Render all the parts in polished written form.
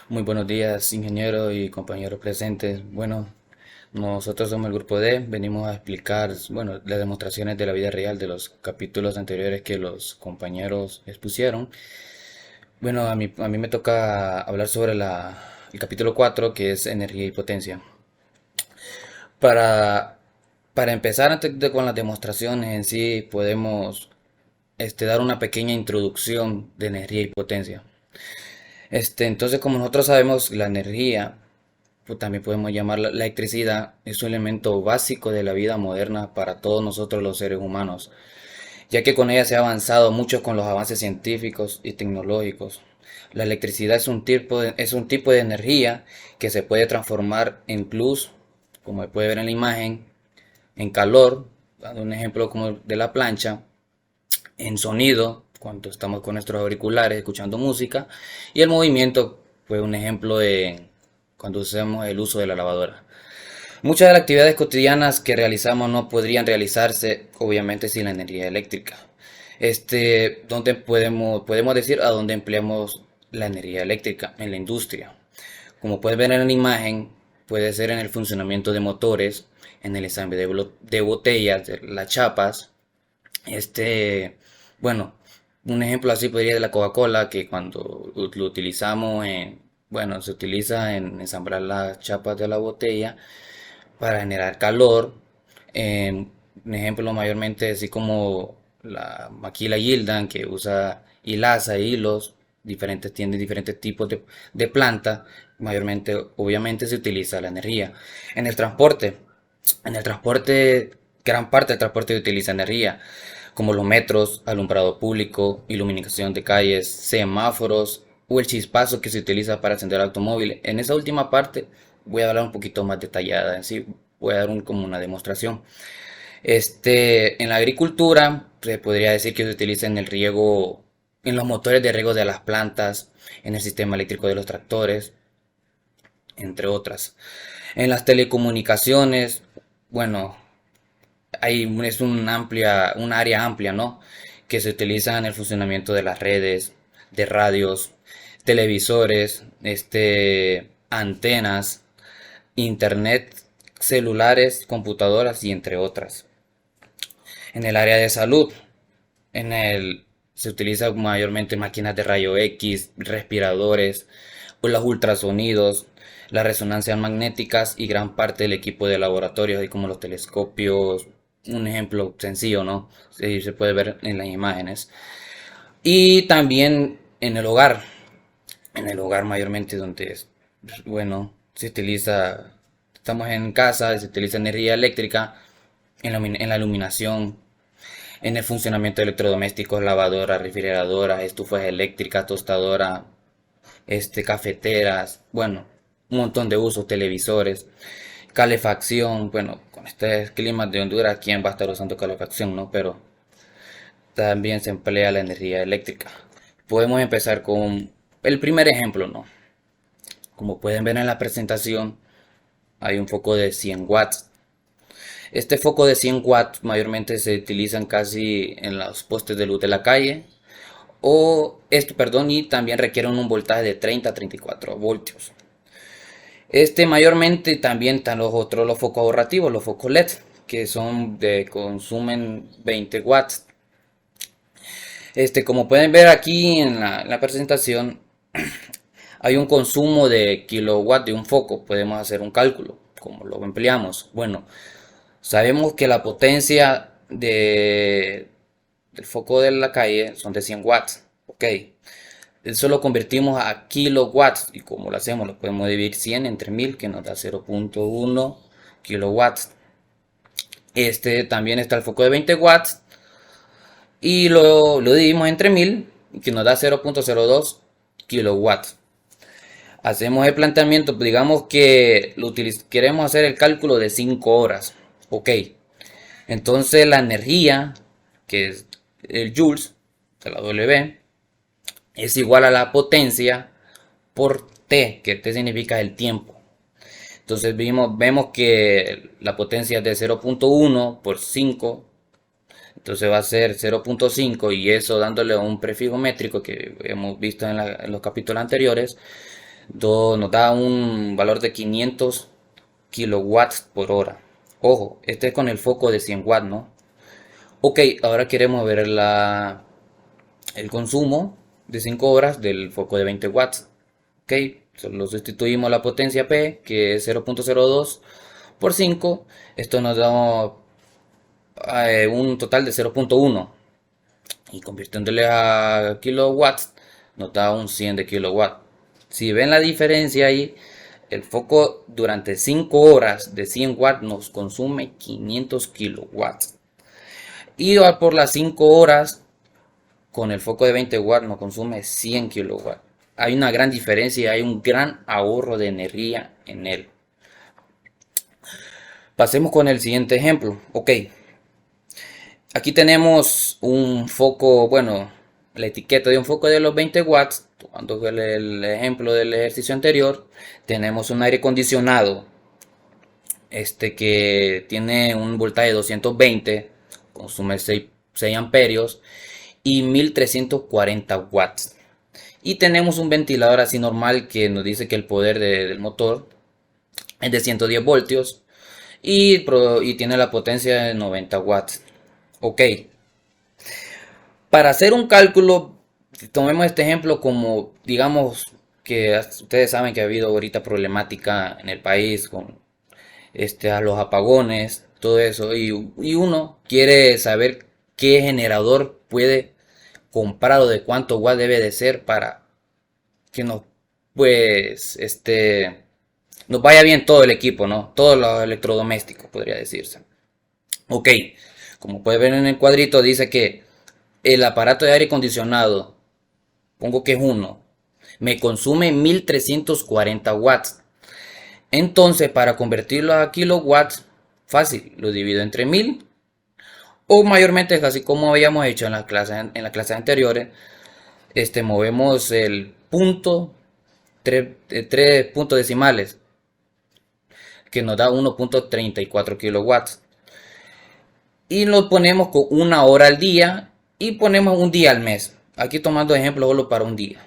Muy buenos días, ingeniero y compañeros presentes. Bueno, nosotros somos el grupo D, venimos a explicar, las demostraciones de la vida real de los capítulos anteriores que los compañeros expusieron. Bueno, a mí me toca hablar sobre el capítulo 4, que es energía y potencia. Para, para empezar, con las demostraciones en sí, podemos dar una pequeña introducción de energía y potencia. Entonces, como nosotros sabemos, la energía también podemos llamarla la electricidad, es un elemento básico de la vida moderna para todos nosotros los seres humanos, ya que con ella se ha avanzado mucho con los avances científicos y tecnológicos. La electricidad es un tipo de energía que se puede transformar en luz, como se puede ver en la imagen, en calor, dando un ejemplo como de la plancha, en sonido, cuando estamos con nuestros auriculares escuchando música, y el movimiento fue un ejemplo de cuando usamos el uso de la lavadora. Muchas de las actividades cotidianas que realizamos no podrían realizarse, obviamente, sin la energía eléctrica. Donde podemos decir a dónde empleamos la energía eléctrica en la industria. Como puedes ver en la imagen, puede ser en el funcionamiento de motores, en el ensamble de botellas, de las chapas. Este, bueno, un ejemplo así podría ser la Coca-Cola, que cuando lo utilizamos se utiliza en ensamblar las chapas de la botella para generar calor. Un ejemplo mayormente así como la maquila Gildan que usa hilaza e hilos, tiene diferentes tipos de planta. Mayormente, obviamente se utiliza la energía. En el transporte, en el transporte, gran parte del transporte utiliza energía, como los metros, alumbrado público, iluminación de calles, semáforos o el chispazo que se utiliza para encender automóviles. En esa última parte voy a hablar un poquito más detallada, en sí voy a dar como una demostración. En la agricultura se podría decir que se utiliza en el riego, en los motores de riego de las plantas, en el sistema eléctrico de los tractores, entre otras. En las telecomunicaciones, bueno, es un área amplia, ¿no? Que se utiliza en el funcionamiento de las redes, de radios, televisores, antenas, internet, celulares, computadoras y entre otras. En el área de salud, en el se utiliza mayormente máquinas de rayo X, respiradores, o los ultrasonidos, las resonancias magnéticas y gran parte del equipo de laboratorio, así como los telescopios, un ejemplo sencillo, ¿no? Sí, se puede ver en las imágenes. Y también en el hogar mayormente donde se utiliza, estamos en casa, se utiliza energía eléctrica en la iluminación, en el funcionamiento de electrodomésticos, lavadoras, refrigeradoras, estufas eléctricas, tostadoras, cafeteras, bueno, un montón de usos, televisores, calefacción, bueno, con este clima de Honduras, ¿quién va a estar usando calefacción, no? Pero también se emplea la energía eléctrica. Podemos empezar con el primer ejemplo, ¿no? Como pueden ver en la presentación, hay un foco de 100 watts. Este foco de 100 watts mayormente se utilizan casi en los postes de luz de la calle, y también requieren un voltaje de 30 a 34 voltios. Mayormente también están los focos ahorrativos, los focos LED, que consumen 20 watts. Como pueden ver aquí en la presentación, hay un consumo de kilowatt de un foco. Podemos hacer un cálculo, como lo empleamos. Bueno, sabemos que la potencia del foco de la calle son de 100 watts. Ok, eso lo convertimos a kilowatts. ¿Y como lo hacemos? Lo podemos dividir 100 entre 1000, que nos da 0.1 kilowatts. También está el foco de 20 watts y lo dividimos entre 1000, que nos da 0.02 kilowatts. Hacemos el planteamiento, digamos que queremos hacer el cálculo de 5 horas. Ok, entonces la energía, que es el joules, de la W, es igual a la potencia por T, que T significa el tiempo. Entonces vemos que la potencia es de 0.1 por 5, entonces va a ser 0.5, y eso dándole un prefijo métrico que hemos visto en los capítulos anteriores, Nos da un valor de 500 kilowatts por hora. Ojo, este es con el foco de 100 watts, ¿no? Ok, ahora queremos ver el consumo de 5 horas del foco de 20 watts. Ok, solo sustituimos la potencia P, que es 0.02 por 5. Esto nos da un total de 0.1. Y convirtiéndole a kilowatts, nos da un 100 de kilowatts. Si ven la diferencia ahí, el foco durante 5 horas de 100 watts nos consume 500 kilowatts. Y por las 5 horas con el foco de 20 watts nos consume 100 kilowatts. Hay una gran diferencia y hay un gran ahorro de energía en él. Pasemos con el siguiente ejemplo. Ok, aquí tenemos un foco, bueno, la etiqueta de un foco de los 20 watts. Tomando el ejemplo del ejercicio anterior, tenemos un aire acondicionado que tiene un voltaje de 220, consume 6 amperios y 1340 watts. Y tenemos un ventilador así normal que nos dice que el poder del motor es de 110 voltios y tiene la potencia de 90 watts. Ok, para hacer un cálculo, tomemos este ejemplo como, digamos, que ustedes saben que ha habido ahorita problemática en el país con a los apagones, todo eso, y uno quiere saber qué generador puede comprar o de cuánto watt debe de ser para que nos, pues, nos vaya bien todo el equipo, ¿no? Todos los electrodomésticos, podría decirse. Ok, como puede ver en el cuadrito, dice que el aparato de aire acondicionado, pongo que es uno, me consume 1340 watts. Entonces, para convertirlo a kilowatts, fácil, lo divido entre 1000 o mayormente es así como habíamos hecho en las clases anteriores. Movemos el punto, tres puntos decimales, que nos da 1.34 kilowatts. Y lo ponemos con una hora al día y ponemos un día al mes. Aquí tomando ejemplo solo para un día.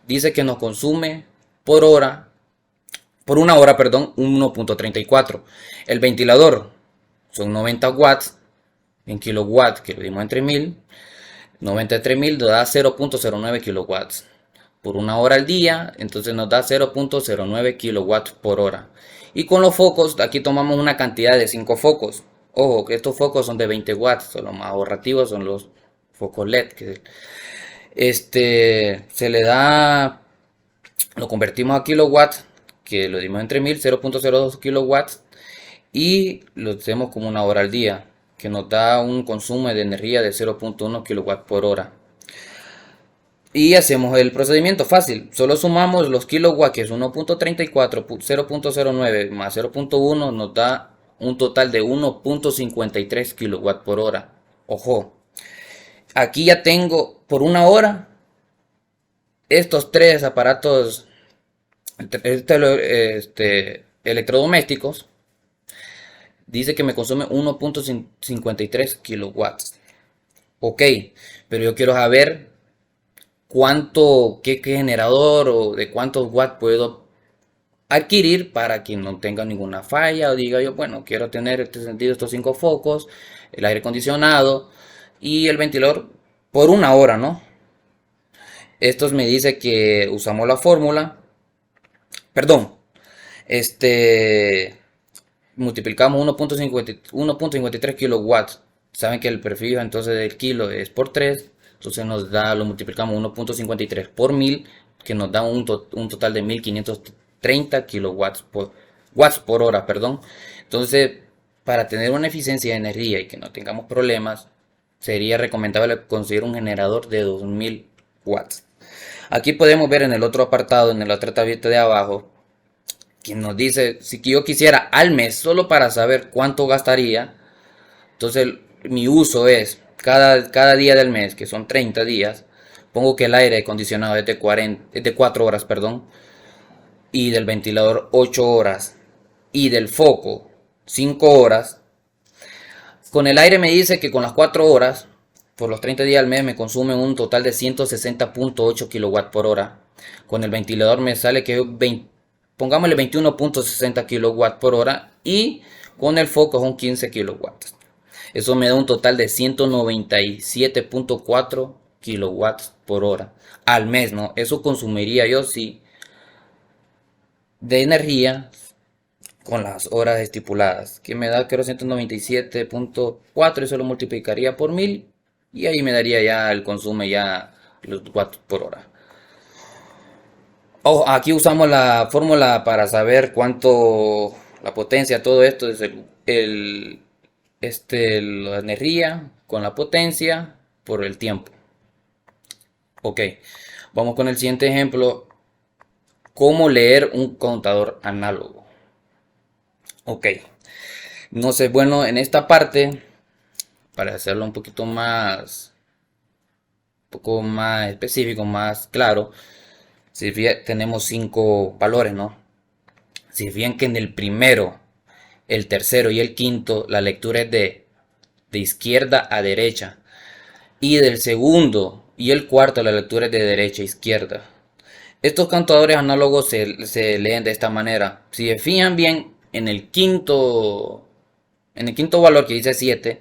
Dice que nos consume por hora, por una hora, perdón, 1.34. El ventilador son 90 watts en kilowatts, que lo dimos entre 1000. 93.000 nos da 0.09 kilowatts por una hora al día, entonces nos da 0.09 kilowatts por hora. Y con los focos, aquí tomamos una cantidad de 5 focos. Ojo, que estos focos son de 20 watts, son los más ahorrativos, son los focos LED. Se le da, lo convertimos a kilowatts, que lo dimos entre 1000, 0.02 kilowatts, y lo hacemos como una hora al día, que nos da un consumo de energía de 0.1 kilowatts por hora. Y hacemos el procedimiento fácil, solo sumamos los kilowatts, que es 1.34, 0.09 más 0.1 nos da un total de 1.53 kilowatts por hora. Ojo, aquí ya tengo por una hora estos tres aparatos electrodomésticos. Dice que me consume 1.53 kilowatts. Ok, pero yo quiero saber qué generador o de cuántos watts puedo adquirir para que no tenga ninguna falla o diga yo, bueno, quiero tener este sentido estos 5 focos, el aire acondicionado y el ventilador por una hora, ¿no? Estos me dice que usamos la fórmula, perdón, este multiplicamos 1.53 kilowatts. Saben que el prefijo entonces del kilo es por 3, entonces nos da, lo multiplicamos 1.53 por 1000, que nos da un total de 1530 kilowatts watts por hora, perdón. Entonces, para tener una eficiencia de energía y que no tengamos problemas, sería recomendable conseguir un generador de 2000 watts. Aquí podemos ver en el otro apartado, en la otra tablita de abajo, que nos dice si yo quisiera al mes solo para saber cuánto gastaría. Entonces mi uso es cada día del mes, que son 30 días, pongo que el aire acondicionado es de 4 horas, perdón, y del ventilador 8 horas y del foco 5 horas. Con el aire me dice que con las 4 horas por los 30 días al mes me consume un total de 160.8 kilowatts por hora. Con el ventilador me sale que es pongámosle 21.60 kilowatts por hora y con el foco son 15 kilowatts. Eso me da un total de 197.4 kilowatts por hora al mes, ¿no? Eso consumiría yo sí de energía con las horas estipuladas, que me da creo 197.4, eso lo multiplicaría por 1000 y ahí me daría ya el consumo ya los watts por hora. Oh, aquí usamos la fórmula para saber cuánto la potencia, todo esto es la energía con la potencia por el tiempo. Ok, vamos con el siguiente ejemplo. ¿Cómo leer un contador análogo? Ok, no sé, bueno, en esta parte, para hacerlo un poco más específico, más claro, si bien tenemos 5 valores, ¿no? Si bien que en el primero, el tercero y el quinto, la lectura es de izquierda a derecha. Y del segundo y el cuarto, la lectura es de derecha a izquierda. Estos contadores análogos se leen de esta manera. Si se fijan bien, en el quinto valor que dice 7,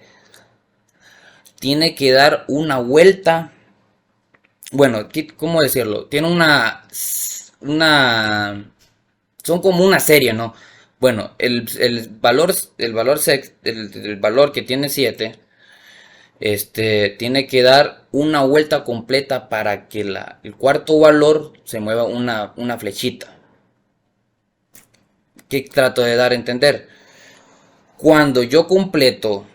tiene que dar una vuelta. Bueno, ¿cómo decirlo? Tiene son como una serie, ¿no? Bueno, el valor que tiene 7 tiene que dar una vuelta completa para que el cuarto valor se mueva una flechita. ¿Qué trato de dar a entender? Cuando yo completo,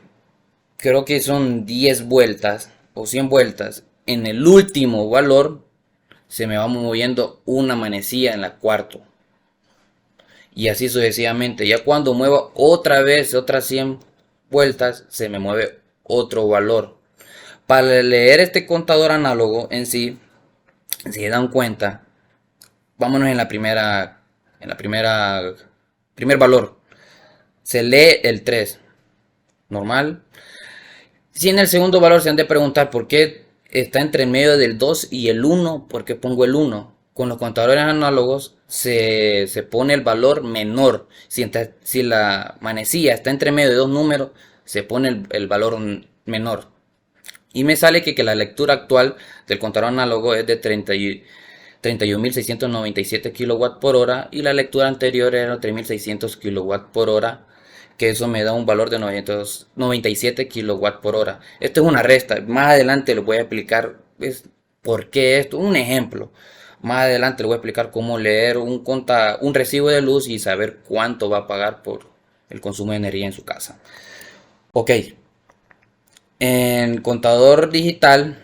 creo que son 10 vueltas o 100 vueltas, en el último valor se me va moviendo una manecilla en la cuarto. Y así sucesivamente. Ya cuando mueva otra vez otras 100 vueltas, se me mueve otro valor. Para leer este contador análogo en sí, si se dan cuenta, vámonos primer valor. Se lee el 3, normal. Si en el segundo valor se han de preguntar por qué está entre medio del 2 y el 1, ¿por qué pongo el 1? Con los contadores análogos se pone el valor menor. Si la manecilla está entre medio de dos números, se pone el valor menor. Y me sale que la lectura actual del contador análogo es de 31.697 kW por hora y la lectura anterior era 3.600 kW por hora, que eso me da un valor de 997 kW por hora. Esto es una resta, más adelante les voy a explicar por qué esto, un ejemplo. Más adelante les voy a explicar cómo leer un recibo de luz y saber cuánto va a pagar por el consumo de energía en su casa. Ok, en contador digital,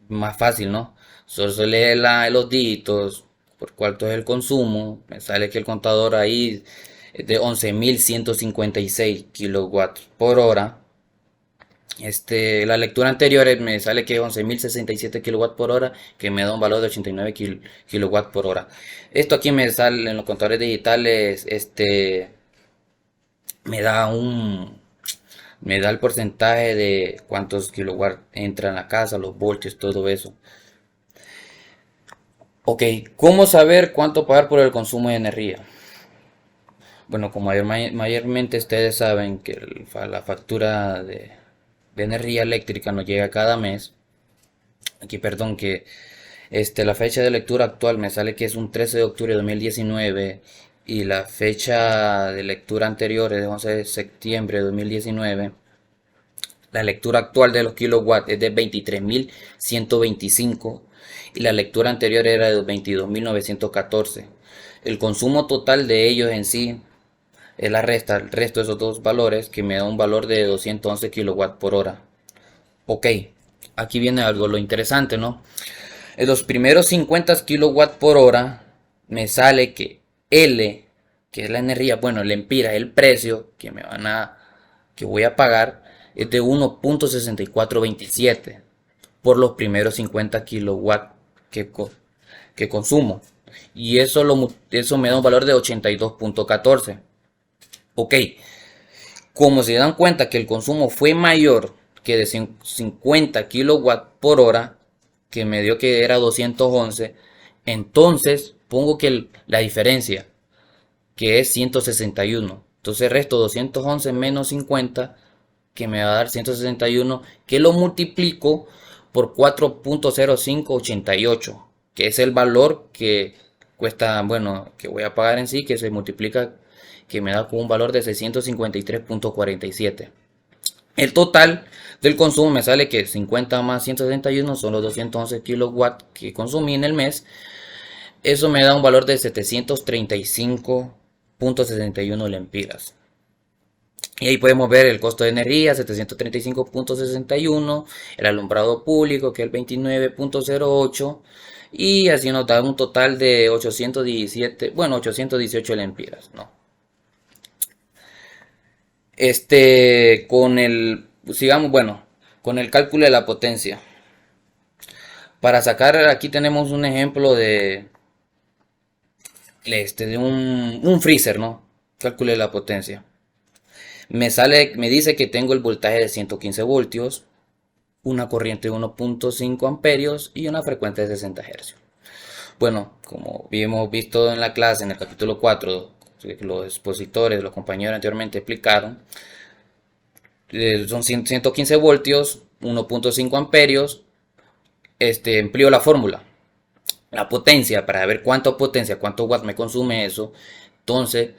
más fácil, ¿no? Solo se lee los dígitos por cuánto es el consumo. Me sale que el contador ahí es de 11.156 kilowatts por hora. La lectura anterior me sale que es 11.067 kilowatts por hora, que me da un valor de 89 kilowatts por hora. Esto aquí me sale en los contadores digitales, me da me da el porcentaje de cuántos kilowatts entran a la casa, los voltios, todo eso. Ok, ¿cómo saber cuánto pagar por el consumo de energía? Bueno, como mayormente ustedes saben que la factura de energía eléctrica nos llega cada mes. Aquí, perdón, que la fecha de lectura actual me sale que es un 13 de octubre de 2019 y la fecha de lectura anterior es de 11 de septiembre de 2019. La lectura actual de los kilowatts es de 23.125 y la lectura anterior era de 22.914. El consumo total de ellos en sí es el resto de esos dos valores, que me da un valor de 211 kilowatts por hora. Ok, aquí viene algo lo interesante, ¿no? En los primeros 50 kilowatts por hora me sale que L, que es la energía, bueno, el empira, el precio que voy a pagar, es de 1.6427 por los primeros 50 kilowatts que consumo. Y eso me da un valor de 82.14. Ok, como se dan cuenta que el consumo fue mayor que de 50 kilowatts por hora, que me dio que era 211, Entonces pongo que la diferencia, que es 161. Entonces resto 211 menos 50, que me va a dar 161, que lo multiplico por 4.0588, que es el valor que cuesta, bueno, que voy a pagar en sí, que se multiplica, que me da con un valor de 653.47. El total del consumo me sale que 50 más 171 son los 211 kilowatts que consumí en el mes. Eso me da un valor de 735.61 lempiras. Y ahí podemos ver el costo de energía, 735.61, el alumbrado público, que es el 29.08, y así nos da un total de 817, bueno, 818 lempiras, ¿no? Con el, sigamos, bueno, con el cálculo de la potencia. Para sacar, aquí tenemos un ejemplo de un freezer, ¿no? Cálculo de la potencia. Me dice que tengo el voltaje de 115 voltios, una corriente de 1.5 amperios y una frecuencia de 60 Hz. Bueno, como hemos visto en la clase, en el capítulo 4, los expositores, los compañeros anteriormente explicaron, son 115 voltios, 1.5 amperios. Empleo la fórmula, la potencia, para ver cuánta potencia, cuánto watts me consume eso. Entonces,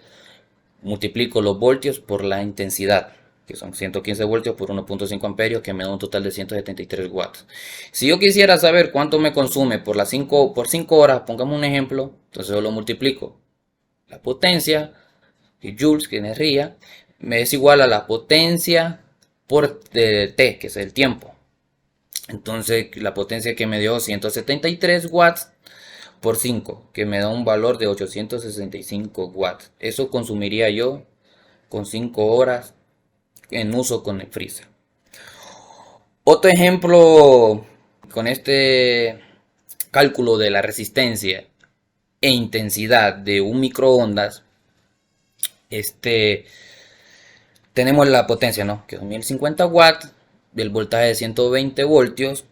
multiplico los voltios por la intensidad, que son 115 voltios por 1.5 amperios, que me da un total de 173 watts. Si yo quisiera saber cuánto me consume por 5 horas, pongamos un ejemplo, entonces yo lo multiplico. La potencia, que joules, que energía, me es igual a la potencia por T, que es el tiempo. Entonces la potencia que me dio 173 watts por 5, que me da un valor de 865 watts. Eso consumiría yo con 5 horas en uso con el freezer. Otro ejemplo con este cálculo de la resistencia e intensidad de un microondas, tenemos la potencia, ¿no? Que son 1050 watts, del voltaje de 120 voltios.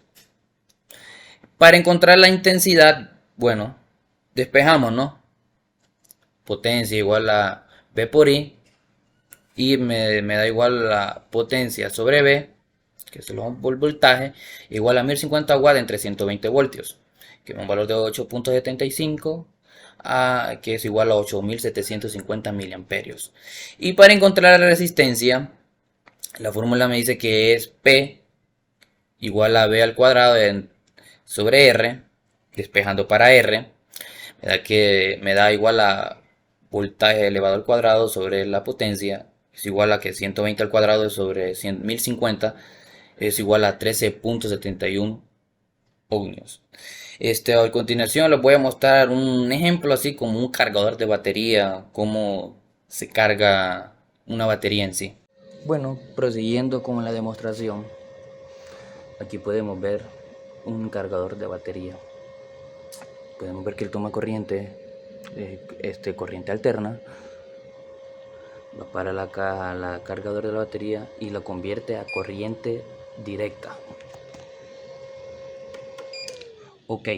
Para encontrar la intensidad, bueno, despejamos, ¿no? Potencia igual a V por I, y me da igual la potencia sobre V, que es el voltaje, igual a 1050 watts entre 120 voltios, que es un valor de 8.75, que es igual a 8750 miliamperios. Y para encontrar la resistencia, la fórmula me dice que es P igual a V al cuadrado sobre R, despejando para R, me da igual a voltaje elevado al cuadrado sobre la potencia, es igual a que 120 al cuadrado sobre 1050 es igual a 13.71 ohmios. A continuación les voy a mostrar un ejemplo así como un cargador de batería, cómo se carga una batería en sí. Bueno, prosiguiendo con la demostración, aquí podemos ver un cargador de batería. Podemos ver que él toma corriente, corriente alterna, va para la cargador de la batería y lo convierte a corriente directa. Ok,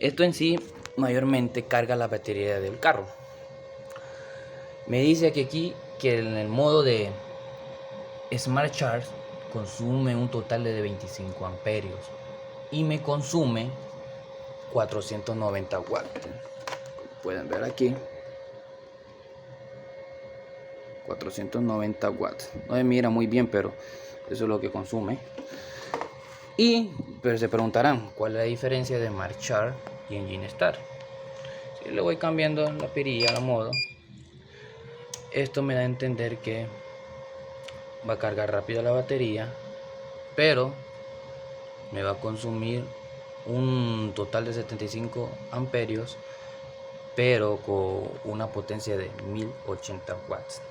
esto en sí mayormente carga la batería del carro. Me dice que aquí que en el modo de Smart Charge consume un total de 25 amperios y me consume 490 watts. Pueden ver aquí 490 watts. No me mira muy bien, pero eso es lo que consume. Pero se preguntarán, ¿cuál es la diferencia de marchar y engine start? Si le voy cambiando la perilla a la modo, esto me da a entender que va a cargar rápido la batería, pero me va a consumir un total de 75 amperios, pero con una potencia de 1080 watts.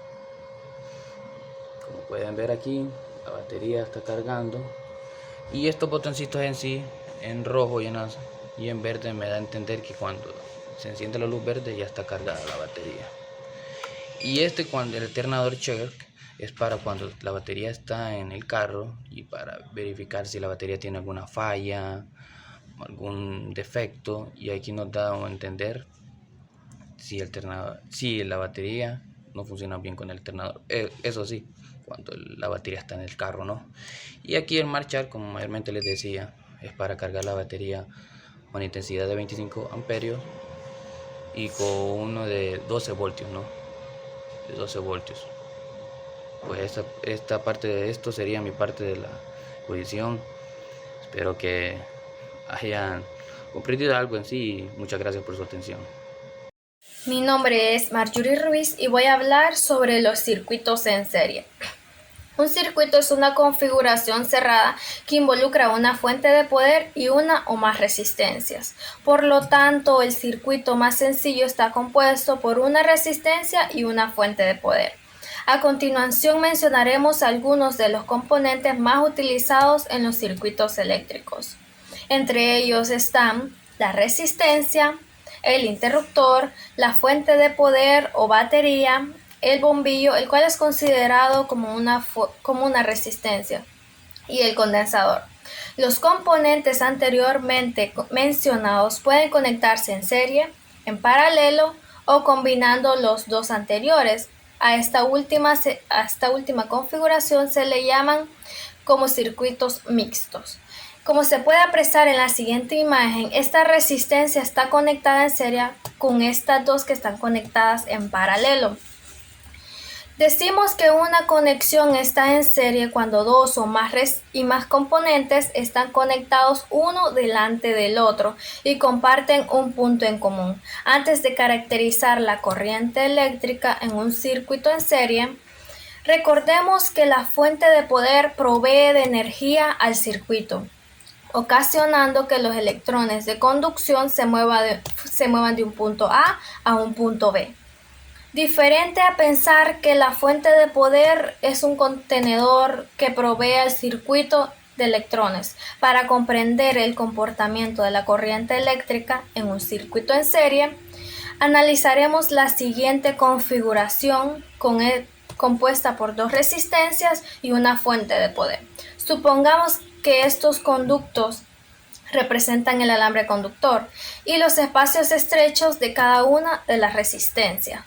Como pueden ver aquí, la batería está cargando. Y estos botoncitos en sí, en rojo y en verde, me da a entender que cuando se enciende la luz verde ya está cargada la batería. Y cuando el alternador check es para cuando la batería está en el carro y para verificar si la batería tiene alguna falla, algún defecto, y aquí nos da a entender si la batería no funciona bien con el alternador. Eso sí, cuando la batería está en el carro, ¿no? Y aquí el marchar, como mayormente les decía, es para cargar la batería con intensidad de 25 amperios y con uno de 12 voltios, ¿no? De 12 voltios. Pues esta parte de esto sería mi parte de la exposición. Espero que hayan comprendido algo en sí. Muchas gracias por su atención. Mi nombre es Marjorie Ruiz y voy a hablar sobre los circuitos en serie. Un circuito es una configuración cerrada que involucra una fuente de poder y una o más resistencias. Por lo tanto, el circuito más sencillo está compuesto por una resistencia y una fuente de poder. A continuación mencionaremos algunos de los componentes más utilizados en los circuitos eléctricos. Entre ellos están la resistencia, el interruptor, la fuente de poder o batería, el bombillo, el cual es considerado como una resistencia, y el condensador. Los componentes anteriormente mencionados pueden conectarse en serie, en paralelo o combinando los dos anteriores. A esta última configuración se le llaman como circuitos mixtos. Como se puede apreciar en la siguiente imagen, esta resistencia está conectada en serie con estas dos que están conectadas en paralelo. Decimos que una conexión está en serie cuando dos o más componentes están conectados uno delante del otro y comparten un punto en común. Antes de caracterizar la corriente eléctrica en un circuito en serie, recordemos que la fuente de poder provee de energía al circuito, ocasionando que los electrones de conducción se muevan de un punto a un punto B. Diferente a pensar que la fuente de poder es un contenedor que provee al circuito de electrones. Para comprender el comportamiento de la corriente eléctrica en un circuito en serie, analizaremos la siguiente configuración compuesta por dos resistencias y una fuente de poder. Supongamos que estos conductos representan el alambre conductor y los espacios estrechos de cada una de las resistencias.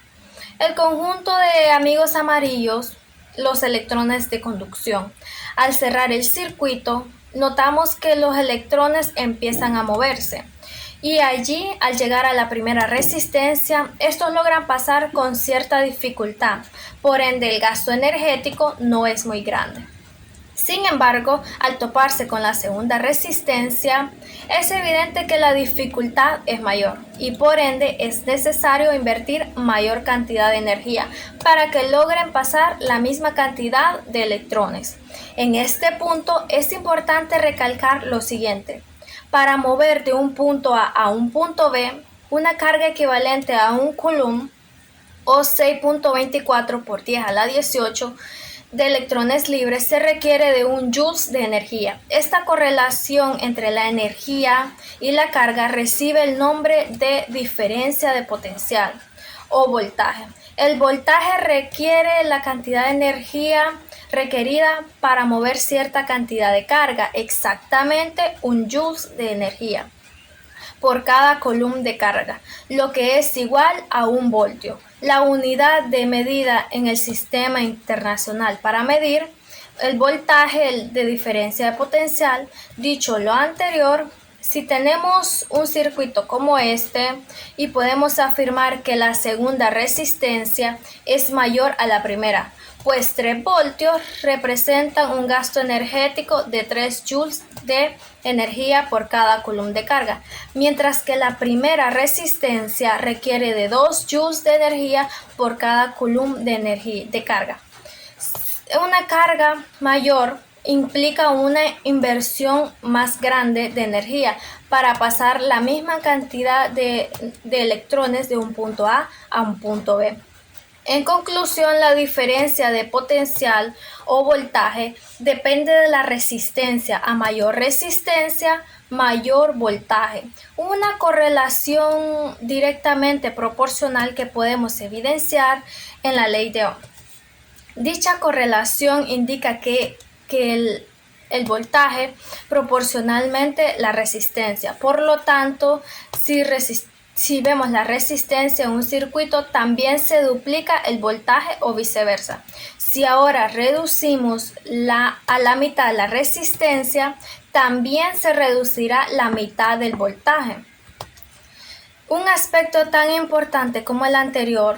El conjunto de amigos amarillos, los electrones de conducción. Al cerrar el circuito, notamos que los electrones empiezan a moverse. Y allí, al llegar a la primera resistencia, estos logran pasar con cierta dificultad. Por ende, el gasto energético no es muy grande. Sin embargo, al toparse con la segunda resistencia, es evidente que la dificultad es mayor y por ende es necesario invertir mayor cantidad de energía para que logren pasar la misma cantidad de electrones. En este punto es importante recalcar lo siguiente. Para mover de un punto A a un punto B, una carga equivalente a un coulomb o 6.24 por 10 a la 18 de electrones libres se requiere de un joules de energía. Esta correlación entre la energía y la carga recibe el nombre de diferencia de potencial o voltaje. El voltaje requiere la cantidad de energía requerida para mover cierta cantidad de carga, exactamente un joules de energía por cada coulomb de carga, lo que es igual a 1 voltio. La unidad de medida en el sistema internacional para medir el voltaje de diferencia de potencial. Dicho lo anterior, si tenemos un circuito como este y podemos afirmar que la segunda resistencia es mayor a la primera, pues 3 voltios representan un gasto energético de 3 joules de energía por cada coulomb de carga, mientras que la primera resistencia requiere de 2 joules de energía por cada coulomb de carga. Una carga mayor implica una inversión más grande de energía para pasar la misma cantidad de electrones de un punto A a un punto B. En conclusión, la diferencia de potencial o voltaje depende de la resistencia. A mayor resistencia, mayor voltaje. Una correlación directamente proporcional que podemos evidenciar en la ley de Ohm. Dicha correlación indica que el el voltaje proporcionalmente la resistencia. Por lo tanto, si vemos la resistencia en un circuito, también se duplica el voltaje o viceversa. Si ahora reducimos a la mitad la resistencia, también se reducirá la mitad del voltaje. Un aspecto tan importante como el anterior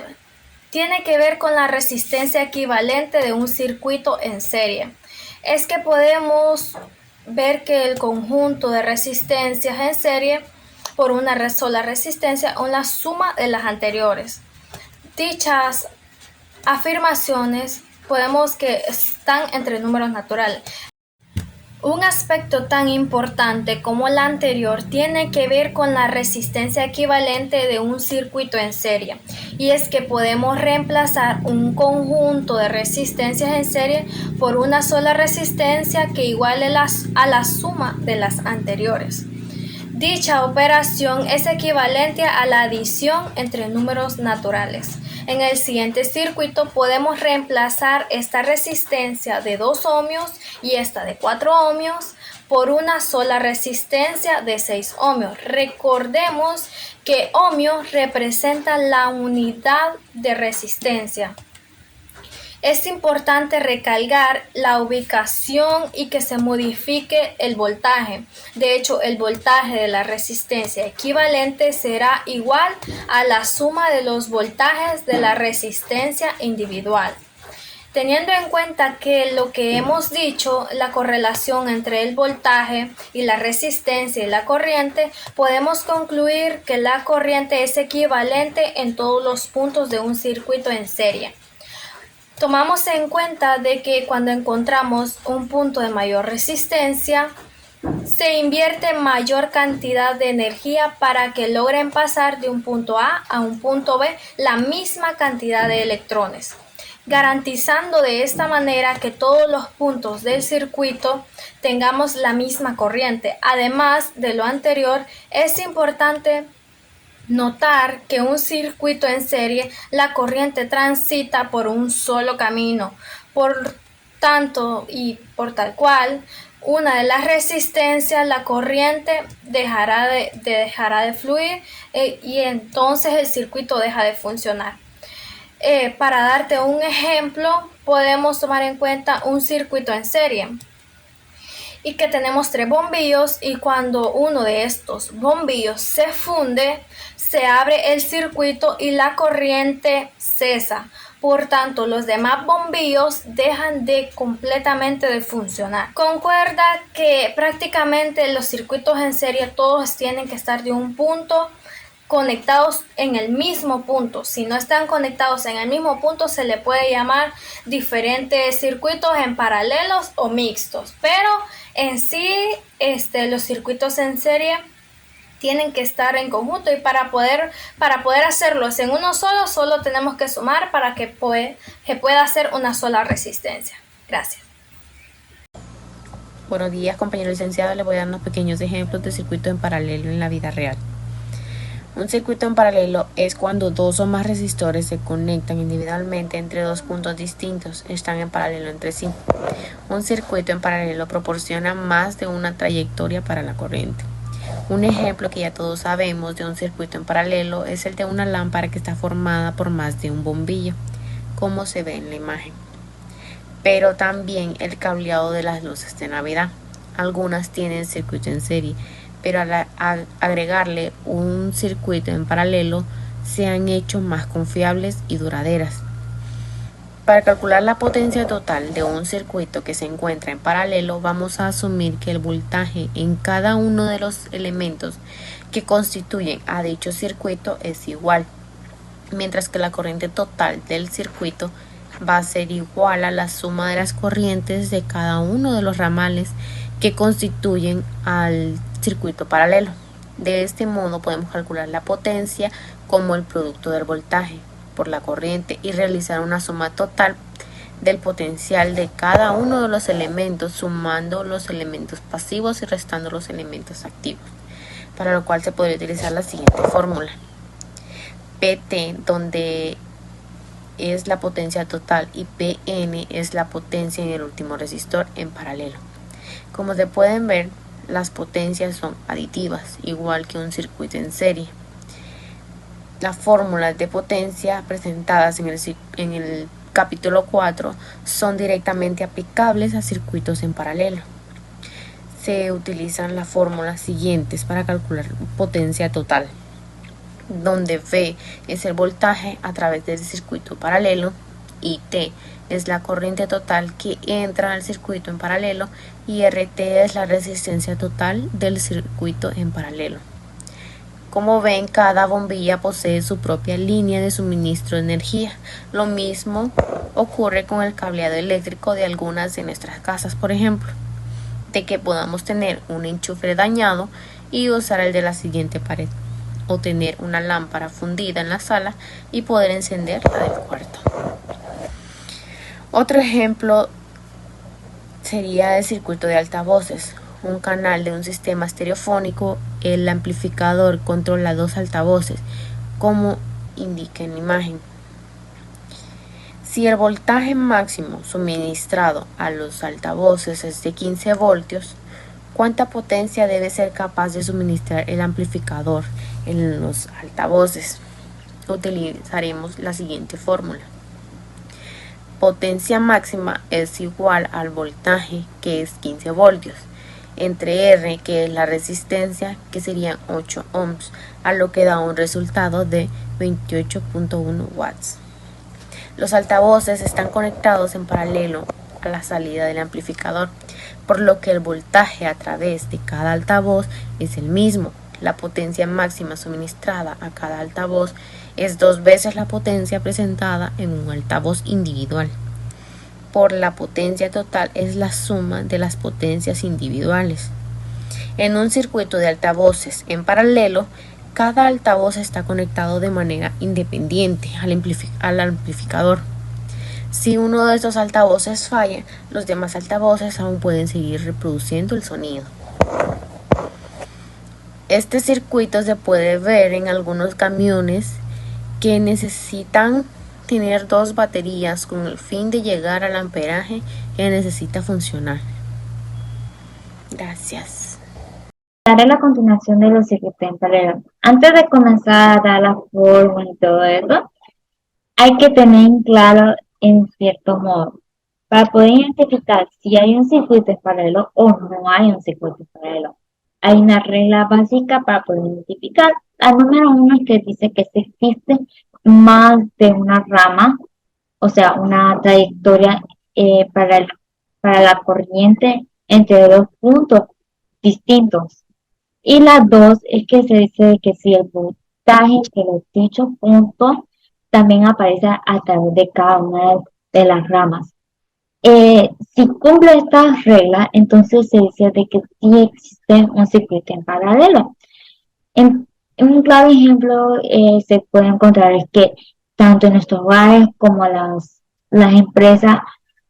tiene que ver con la resistencia equivalente de un circuito en serie. Es que podemos ver que el conjunto de resistencias en serie por una sola resistencia es la suma de las anteriores. Dichas afirmaciones podemos que están entre números naturales. Un aspecto tan importante como el anterior tiene que ver con la resistencia equivalente de un circuito en serie, y es que podemos reemplazar un conjunto de resistencias en serie por una sola resistencia que iguale a la suma de las anteriores. Dicha operación es equivalente a la adición entre números naturales. En el siguiente circuito podemos reemplazar esta resistencia de 2 ohmios y esta de 4 ohmios por una sola resistencia de 6 ohmios. Recordemos que ohmio representa la unidad de resistencia. Es importante recalcar la ubicación y que se modifique el voltaje. De hecho, el voltaje de la resistencia equivalente será igual a la suma de los voltajes de la resistencia individual. Teniendo en cuenta que lo que hemos dicho, la correlación entre el voltaje y la resistencia y la corriente, podemos concluir que la corriente es equivalente en todos los puntos de un circuito en serie. Tomamos en cuenta de que cuando encontramos un punto de mayor resistencia, se invierte mayor cantidad de energía para que logren pasar de un punto A a un punto B la misma cantidad de electrones, garantizando de esta manera que todos los puntos del circuito tengamos la misma corriente. Además de lo anterior, es importante notar que un circuito en serie, la corriente transita por un solo camino. Por tanto y por tal cual, una de las resistencias, la corriente dejará de fluir y entonces el circuito deja de funcionar. Para darte un ejemplo, podemos tomar en cuenta un circuito en serie y que tenemos 3 bombillos, y cuando uno de estos bombillos se funde, se abre el circuito y la corriente cesa. Por tanto, los demás bombillos dejan completamente de funcionar. Concuerda que prácticamente los circuitos en serie todos tienen que estar de un punto conectados en el mismo punto. Si no están conectados en el mismo punto, se le puede llamar diferentes circuitos en paralelos o mixtos, pero en sí los circuitos en serie tienen que estar en conjunto, y para poder hacerlos en uno solo tenemos que sumar para que pueda hacer una sola resistencia. Gracias. Buenos días, compañero licenciado. Les voy a dar unos pequeños ejemplos de circuito en paralelo en la vida real. Un circuito en paralelo es cuando 2 o más resistores se conectan individualmente entre 2 puntos distintos, están en paralelo entre sí. Un circuito en paralelo proporciona más de una trayectoria para la corriente. Un ejemplo que ya todos sabemos de un circuito en paralelo es el de una lámpara que está formada por más de un bombillo, como se ve en la imagen. Pero también el cableado de las luces de Navidad. Algunas tienen circuito en serie, pero al agregarle un circuito en paralelo se han hecho más confiables y duraderas. Para calcular la potencia total de un circuito que se encuentra en paralelo, vamos a asumir que el voltaje en cada uno de los elementos que constituyen a dicho circuito es igual, mientras que la corriente total del circuito va a ser igual a la suma de las corrientes de cada uno de los ramales que constituyen al circuito paralelo. De este modo podemos calcular la potencia como el producto del voltaje por la corriente y realizar una suma total del potencial de cada uno de los elementos, sumando los elementos pasivos y restando los elementos activos, para lo cual se podría utilizar la siguiente fórmula: PT, donde es la potencia total, y PN es la potencia en el último resistor en paralelo. Como se pueden ver, las potencias son aditivas, igual que un circuito en serie. Las fórmulas de potencia presentadas en el capítulo 4 son directamente aplicables a circuitos en paralelo. Se utilizan las fórmulas siguientes para calcular potencia total, donde V es el voltaje a través del circuito paralelo y T es la corriente total que entra al circuito en paralelo y RT es la resistencia total del circuito en paralelo. Como ven, cada bombilla posee su propia línea de suministro de energía. Lo mismo ocurre con el cableado eléctrico de algunas de nuestras casas, por ejemplo, de que podamos tener un enchufe dañado y usar el de la siguiente pared, o tener una lámpara fundida en la sala y poder encender la del cuarto. Otro ejemplo sería el circuito de altavoces, un canal de un sistema estereofónico. El amplificador controla dos altavoces, como indica en la imagen. Si el voltaje máximo suministrado a los altavoces es de 15 voltios, ¿cuánta potencia debe ser capaz de suministrar el amplificador en los altavoces? Utilizaremos la siguiente fórmula. Potencia máxima es igual al voltaje, que es 15 voltios, entre R, que es la resistencia, que serían 8 ohms, a lo que da un resultado de 28.1 watts. Los altavoces están conectados en paralelo a la salida del amplificador, por lo que el voltaje a través de cada altavoz es el mismo. La potencia máxima suministrada a cada altavoz es 2 veces la potencia presentada en un altavoz individual. Por la potencia total es la suma de las potencias individuales. En un circuito de altavoces en paralelo, cada altavoz está conectado de manera independiente al amplificador. Si uno de estos altavoces falla, los demás altavoces aún pueden seguir reproduciendo el sonido. Este circuito se puede ver en algunos camiones que necesitan tener 2 baterías con el fin de llegar al amperaje que necesita funcionar. Gracias. Daré la continuación de los circuitos en paralelo. Antes de comenzar a dar la fórmula y todo eso, hay que tener en claro en cierto modo, para poder identificar si hay un circuito en paralelo o no hay un circuito en paralelo. Hay una regla básica para poder identificar. La número 1 es que dice que si existe más de una rama, o sea, una trayectoria para la corriente entre dos puntos distintos. Y la 2 es que se dice que si el voltaje de los dichos puntos también aparece a través de cada una de las ramas. Si cumple esta regla, entonces se dice de que sí existe un circuito en paralelo. En un claro ejemplo se puede encontrar es que tanto en nuestros hogares como las empresas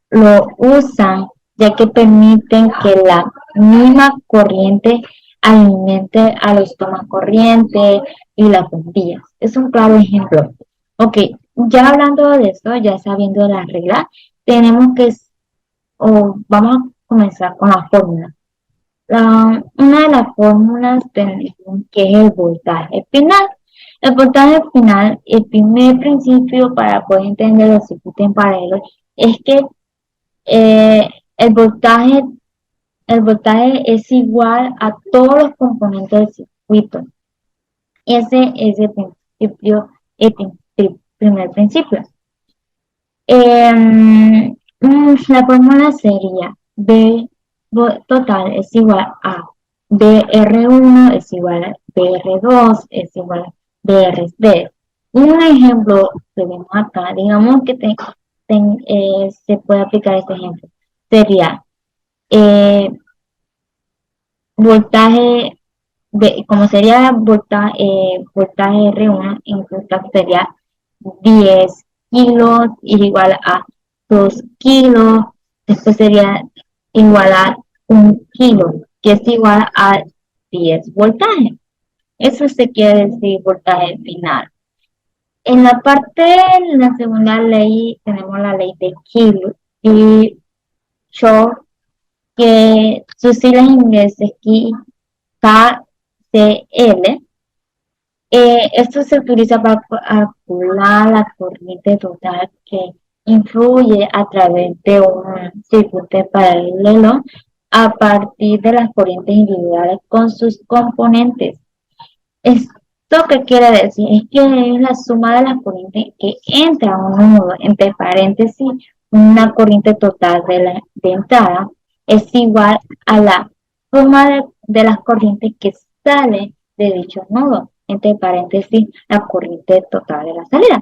lo usan, ya que permiten que la misma corriente alimente a los tomacorriente y las bombillas. Es un claro ejemplo. Ok, ya hablando de esto, ya sabiendo las reglas, tenemos que, vamos a comenzar con la fórmula. Una de las fórmulas tenemos que es el voltaje final. El voltaje final, el primer principio para poder entender los circuitos en paralelo, es que eh, el voltaje, el voltaje es igual a todos los componentes del circuito. Ese es el principio, primer principio. La fórmula sería B total es igual a BR1 es igual a BR2 es igual a BRD. Un ejemplo que vemos acá, digamos que se puede aplicar este ejemplo, sería voltaje, como sería voltaje R1, en este caso sería 10 kilos igual a 2 kilos, después sería igual a 1 kilo, que es igual a 10 voltajes. Eso se quiere decir voltaje final. En la parte de la segunda ley tenemos la ley de Kirchhoff, que sus siglas en inglés es KCL. Esto se utiliza para calcular la corriente total que influye a través de un circuito paralelo a partir de las corrientes individuales con sus componentes. Esto que quiere decir es que es la suma de las corrientes que entra a un nodo, entre paréntesis, una corriente total de entrada es igual a la suma de las corrientes que sale de dicho nodo, entre paréntesis, la corriente total de la salida.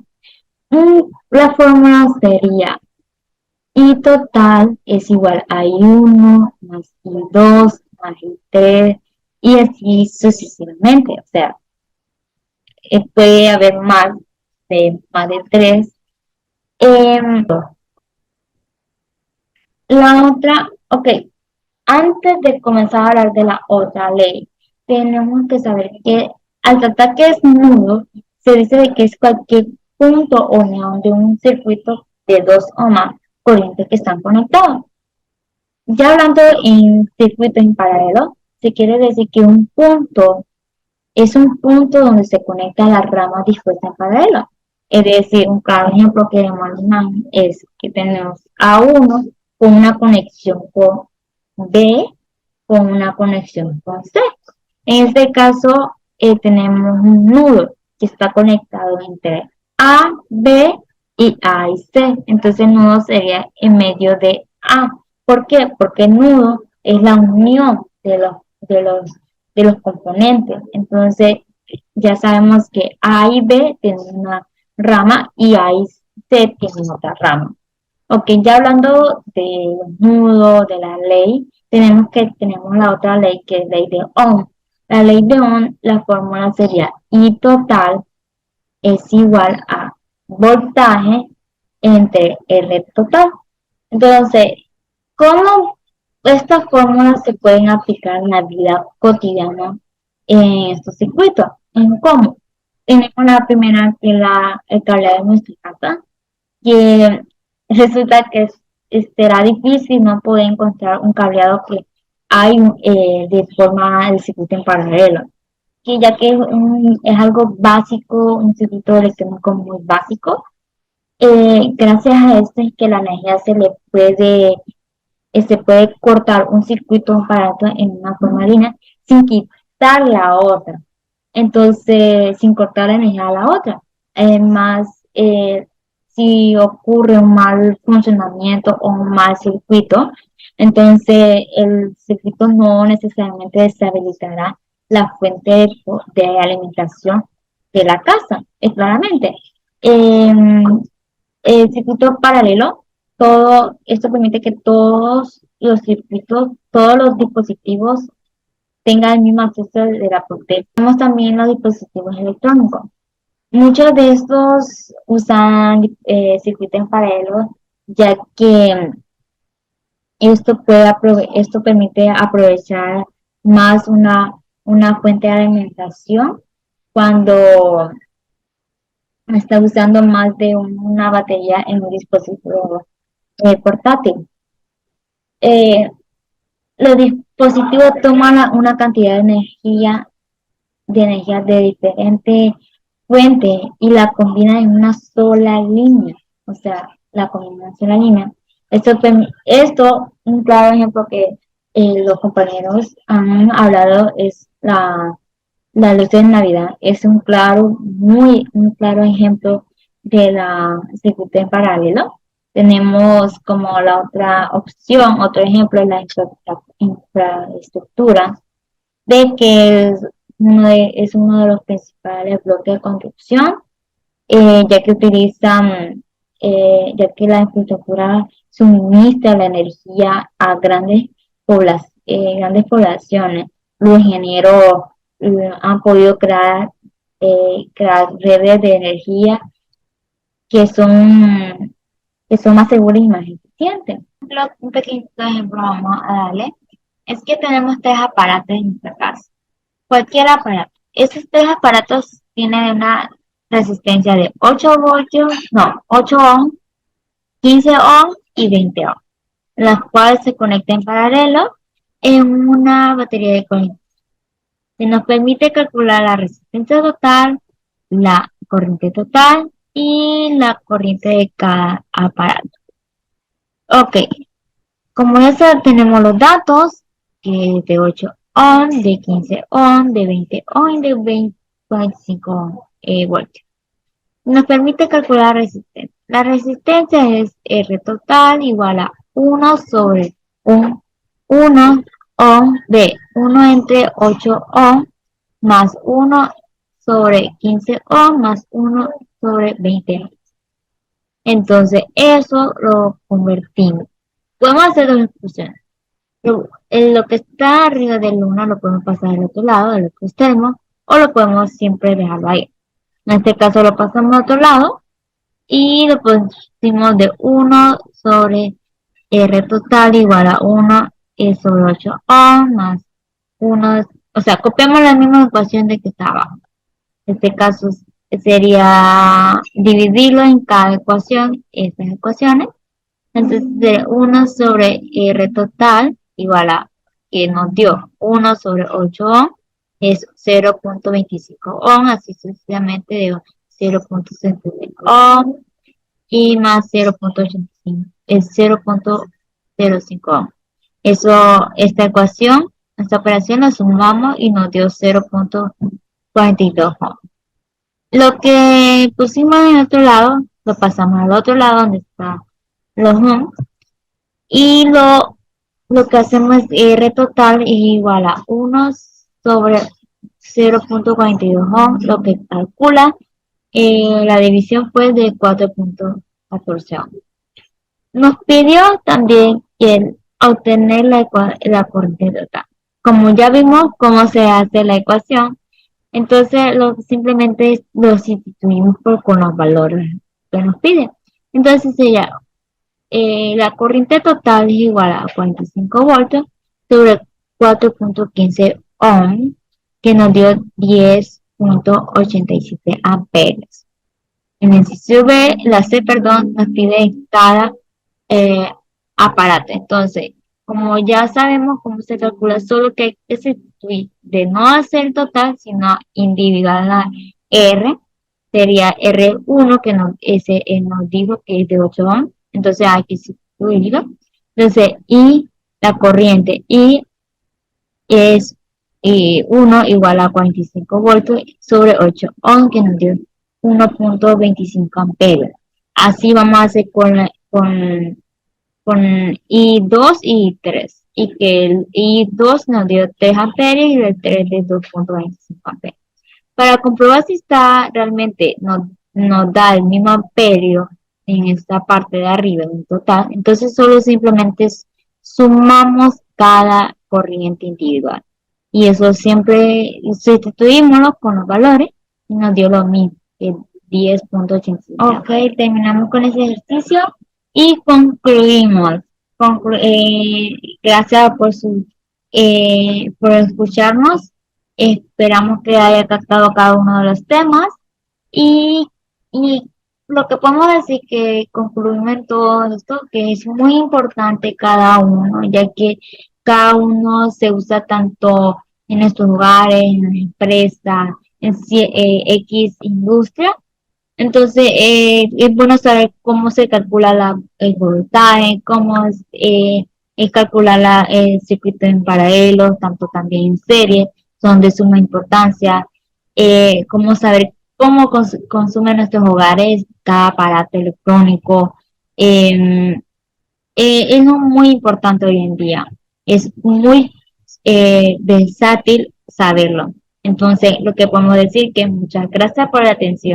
La fórmula sería I total es igual a I1 más I2 más I3 y así sucesivamente. O sea, puede haber más de 3. La otra, ok, antes de comenzar a hablar de la otra ley, tenemos que saber que al tratar que es nudo, se dice de que es cualquier punto o unión de un circuito de dos o más corrientes que están conectados. Ya hablando en circuitos en paralelo, se quiere decir que un punto es un punto donde se conectan las ramas dispuestas en paralelo. Es decir, un claro ejemplo que vemos en la imagen es que tenemos A1 con una conexión con B con una conexión con C. En este caso, tenemos un nudo que está conectado entre A, B y A y C. Entonces, el nudo sería en medio de A. ¿Por qué? Porque el nudo es la unión de los componentes. Entonces, ya sabemos que A y B tienen una rama y A y C tienen otra rama. Ok, ya hablando de los nudos, de la ley, tenemos la otra ley que es ley de Ohm. La ley de Ohm, la fórmula sería I total es igual a voltaje entre R total. Entonces, ¿cómo estas fórmulas se pueden aplicar en la vida cotidiana en estos circuitos? ¿En cómo? Tenemos la primera que el cableado de nuestra casa, que resulta que será difícil no poder encontrar un cableado que hay de forma de circuito en paralelo, que ya que es algo básico, un circuito electrónico muy básico, gracias a esto es que la energía se puede cortar un circuito aparato en una forma línea sin quitar la otra. Entonces, sin cortar la energía a la otra. Además, si ocurre un mal funcionamiento o un mal circuito, entonces el circuito no necesariamente deshabilitará la fuente de alimentación de la casa, claramente. El circuito paralelo, todo esto permite que todos los circuitos, todos los dispositivos tengan el mismo acceso de la potencia. Tenemos también los dispositivos electrónicos. Muchos de estos usan circuitos en paralelo, ya que esto permite aprovechar más una fuente de alimentación cuando está usando más de una batería en un dispositivo portátil. Eh, los dispositivos toman una cantidad de energía de diferentes fuentes y la combinan en una sola línea. O sea, la combinan en una sola línea. Esto, un claro ejemplo que los compañeros han hablado es la luz de Navidad. Es un claro ejemplo de la circuito en paralelo. Tenemos como la otra opción, otro ejemplo es la infraestructura, de que es uno de los principales bloques de construcción, ya que la infraestructura suministra la energía a grandes poblaciones. Los ingenieros han podido crear redes de energía que son, que son más seguras y más eficientes. Un pequeño ejemplo vamos a darle, es que tenemos tres aparatos en nuestra casa. Cualquier aparato. Esos tres aparatos tienen una resistencia de 8 ohms, 15 ohms y 20 ohms. las cuales se conectan en paralelo en una batería de corriente. Se nos permite calcular la resistencia total, la corriente total y la corriente de cada aparato. Ok, como tenemos los datos, que es de 8 ohm, de 15 ohm, de 20 ohm y de 25 ohm, voltios. Nos permite calcular la resistencia. La resistencia es R total igual a 1 sobre 1 ohm de 1 entre 8 ohm más 1 sobre 15 ohm más 1 sobre 20 ohm. Entonces, eso lo convertimos. Podemos hacer dos expresiones. Lo que está arriba del 1 lo podemos pasar al otro lado, al otro extremo, o lo podemos siempre dejarlo ahí. En este caso lo pasamos al otro lado y lo pusimos de 1 sobre R total igual a 1 sobre 8 O más 1, o sea, copiamos la misma ecuación de que está abajo. En este caso sería dividirlo en cada ecuación, estas ecuaciones. Entonces, de 1 sobre R total igual a que nos dio 1 sobre 8 ohm es 0.25 ohm, así sucesivamente de 0.75 ohm y más 0.85 es 0.05 ohm. Esta ecuación, esta operación la sumamos y nos dio 0.42 ohm. Lo que pusimos en el otro lado, lo pasamos al otro lado donde está los ohms y lo que hacemos es R total es igual a 1 sobre 0.42 ohm, lo que calcula la división fue de 4.14 ohm. Nos pidió también que obtener la corriente total. Como ya vimos cómo se hace la ecuación, entonces simplemente lo sustituimos con los valores que nos piden. Entonces sería la corriente total es igual a 45 voltios sobre 4.15 ohm, que nos dio 10.87 amperes. En el inciso B, la C, perdón, nos pide cada eh, aparato. Entonces, como ya sabemos cómo se calcula, solo que hay que sustituir de no hacer total, sino individual la R, sería R1 que nos dijo que es de 8 ohm, entonces hay que sustituirlo. Entonces, y la corriente I es 1 igual a 45 voltios sobre 8 ohm, que nos dio 1.25 amperes. Así vamos a hacer con I2 y I3. Y que el I2 nos dio 3 amperes y el 3 de 2.25 amperes. Para comprobar si está realmente nos da el mismo amperio en esta parte de arriba en total, entonces solo simplemente sumamos cada corriente individual. Y eso siempre sustituimos con los valores y nos dio lo mismo, que 10.85. Ok, terminamos con ese ejercicio y concluimos. Gracias por escucharnos. Esperamos que haya captado cada uno de los temas y, y lo que podemos decir que concluimos en todo esto, que es muy importante cada uno, ya que cada uno se usa tanto en estos lugares, en las empresas, en X industria. Entonces, es bueno saber cómo se calcula el voltaje, cómo calcular el circuito en paralelo, tanto también en serie, son de suma importancia. Cómo saber cómo consumen nuestros hogares cada aparato electrónico. em, es muy importante hoy en día. Es muy versátil saberlo. Entonces, lo que podemos decir que muchas gracias por la atención.